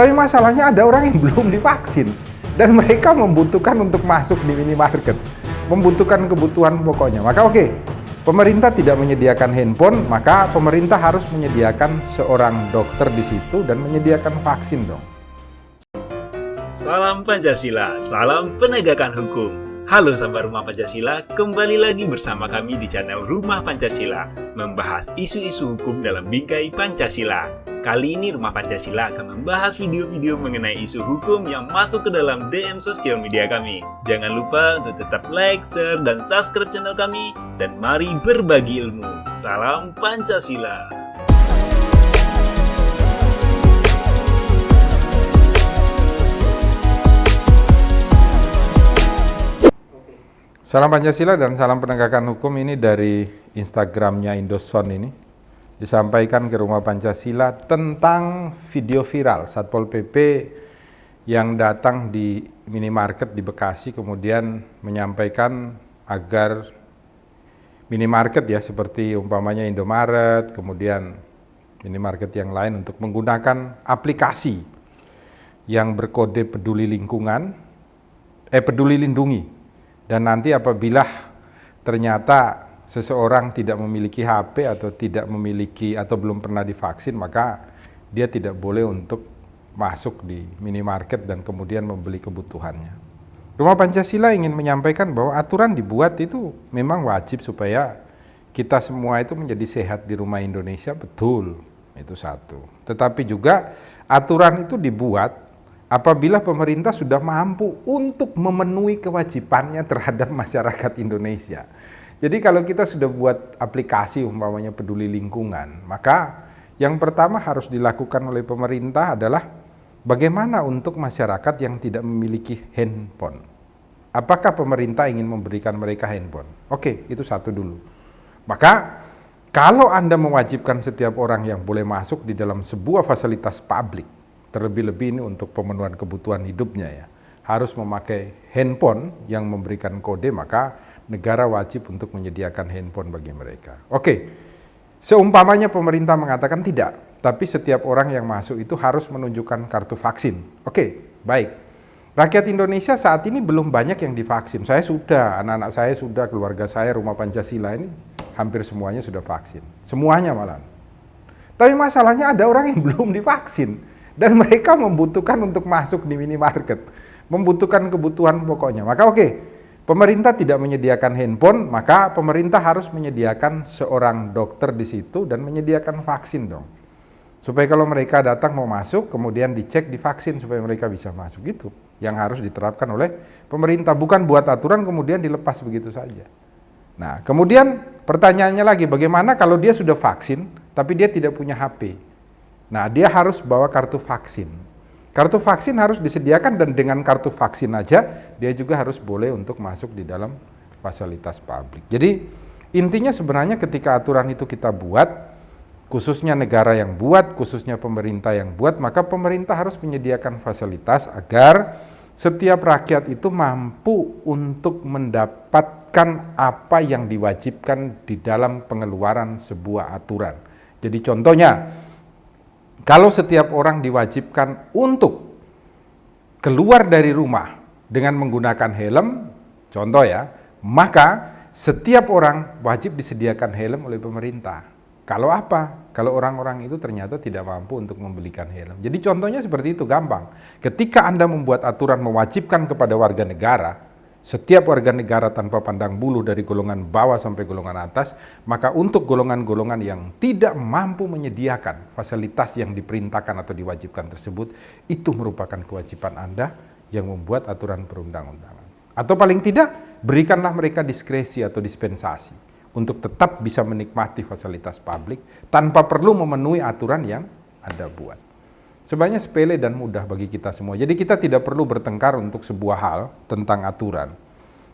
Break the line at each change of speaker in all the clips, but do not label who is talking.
Tapi masalahnya ada orang yang belum divaksin dan mereka membutuhkan untuk masuk di minimarket, membutuhkan kebutuhan pokoknya. Maka oke, pemerintah tidak menyediakan handphone, maka pemerintah harus menyediakan seorang dokter di situ dan menyediakan vaksin dong.
Salam Pancasila, salam penegakan hukum. Halo sahabat Rumah Pancasila, kembali lagi bersama kami di channel Rumah Pancasila, membahas isu-isu hukum dalam bingkai Pancasila. Kali ini Rumah Pancasila akan membahas video-video mengenai isu hukum yang masuk ke dalam DM sosial media kami. Jangan lupa untuk tetap like, share, dan subscribe channel kami, dan mari berbagi ilmu. Salam Pancasila.
Salam Pancasila dan salam penegakan hukum ini dari Instagramnya Indoson ini. Disampaikan ke Rumah Pancasila tentang video viral Satpol PP yang datang di minimarket di Bekasi kemudian menyampaikan agar minimarket ya seperti umpamanya Indomaret, kemudian minimarket yang lain untuk menggunakan aplikasi yang berkode peduli lindungi. Dan nanti apabila ternyata seseorang tidak memiliki HP atau tidak memiliki atau belum pernah divaksin, maka dia tidak boleh untuk masuk di minimarket dan kemudian membeli kebutuhannya. Rumah Pancasila ingin menyampaikan bahwa aturan dibuat itu memang wajib supaya kita semua itu menjadi sehat di rumah Indonesia, betul, itu satu. Tetapi juga aturan itu dibuat apabila pemerintah sudah mampu untuk memenuhi kewajibannya terhadap masyarakat Indonesia. Jadi kalau kita sudah buat aplikasi umpamanya peduli lingkungan, maka yang pertama harus dilakukan oleh pemerintah adalah bagaimana untuk masyarakat yang tidak memiliki handphone. Apakah pemerintah ingin memberikan mereka handphone? Oke, itu satu dulu. Maka kalau Anda mewajibkan setiap orang yang boleh masuk di dalam sebuah fasilitas publik, terlebih-lebih ini untuk pemenuhan kebutuhan hidupnya ya, harus memakai handphone yang memberikan kode, maka negara wajib untuk menyediakan handphone bagi mereka. Oke, seumpamanya pemerintah mengatakan tidak, tapi setiap orang yang masuk itu harus menunjukkan kartu vaksin. Oke, baik. Rakyat Indonesia saat ini belum banyak yang divaksin. Saya sudah, anak-anak saya sudah, keluarga saya, Rumah Pancasila ini hampir semuanya sudah vaksin. Semuanya malah. Tapi masalahnya ada orang yang belum divaksin. Dan mereka membutuhkan untuk masuk di minimarket, membutuhkan kebutuhan pokoknya. Maka oke, pemerintah tidak menyediakan handphone, maka pemerintah harus menyediakan seorang dokter di situ dan menyediakan vaksin dong. Supaya kalau mereka datang mau masuk, kemudian dicek, divaksin supaya mereka bisa masuk. Itu yang harus diterapkan oleh pemerintah, bukan buat aturan kemudian dilepas begitu saja. Nah, kemudian pertanyaannya lagi, bagaimana kalau dia sudah vaksin, tapi dia tidak punya HP? Nah, dia harus bawa kartu vaksin. Kartu vaksin harus disediakan dan dengan kartu vaksin aja dia juga harus boleh untuk masuk di dalam fasilitas publik. Jadi intinya sebenarnya ketika aturan itu kita buat, khususnya negara yang buat, khususnya pemerintah yang buat, maka pemerintah harus menyediakan fasilitas agar setiap rakyat itu mampu untuk mendapatkan apa yang diwajibkan di dalam pengeluaran sebuah aturan. Jadi contohnya, kalau setiap orang diwajibkan untuk keluar dari rumah dengan menggunakan helm, contoh ya, maka setiap orang wajib disediakan helm oleh pemerintah. Kalau apa? Kalau orang-orang itu ternyata tidak mampu untuk membelikan helm. Jadi contohnya seperti itu, gampang. Ketika Anda membuat aturan mewajibkan kepada warga negara, setiap warga negara tanpa pandang bulu dari golongan bawah sampai golongan atas, maka untuk golongan-golongan yang tidak mampu menyediakan fasilitas yang diperintahkan atau diwajibkan tersebut, itu merupakan kewajiban Anda yang membuat aturan perundang-undangan. Atau paling tidak, berikanlah mereka diskresi atau dispensasi untuk tetap bisa menikmati fasilitas publik tanpa perlu memenuhi aturan yang Anda buat. Sebenarnya sepele dan mudah bagi kita semua. Jadi kita tidak perlu bertengkar untuk sebuah hal tentang aturan.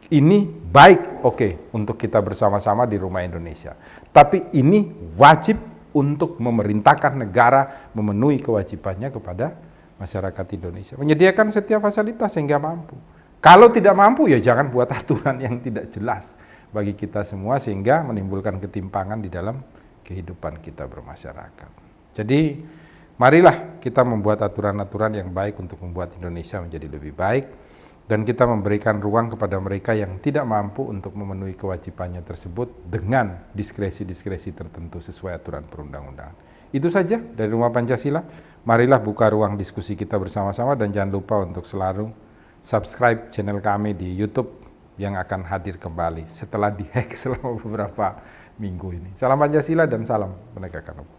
Ini baik, oke, untuk kita bersama-sama di rumah Indonesia. Tapi ini wajib untuk memerintahkan negara memenuhi kewajibannya kepada masyarakat Indonesia. Menyediakan setiap fasilitas sehingga mampu. Kalau tidak mampu ya jangan buat aturan yang tidak jelas bagi kita semua sehingga menimbulkan ketimpangan di dalam kehidupan kita bermasyarakat. Jadi Marilah kita membuat aturan-aturan yang baik untuk membuat Indonesia menjadi lebih baik, dan kita memberikan ruang kepada mereka yang tidak mampu untuk memenuhi kewajibannya tersebut dengan diskresi-diskresi tertentu sesuai aturan perundang-undangan. Itu saja dari Rumah Pancasila. Marilah buka ruang diskusi kita bersama-sama, dan jangan lupa untuk selalu subscribe channel kami di YouTube yang akan hadir kembali setelah dihack selama beberapa minggu ini. Salam Pancasila dan salam penegakan hukum.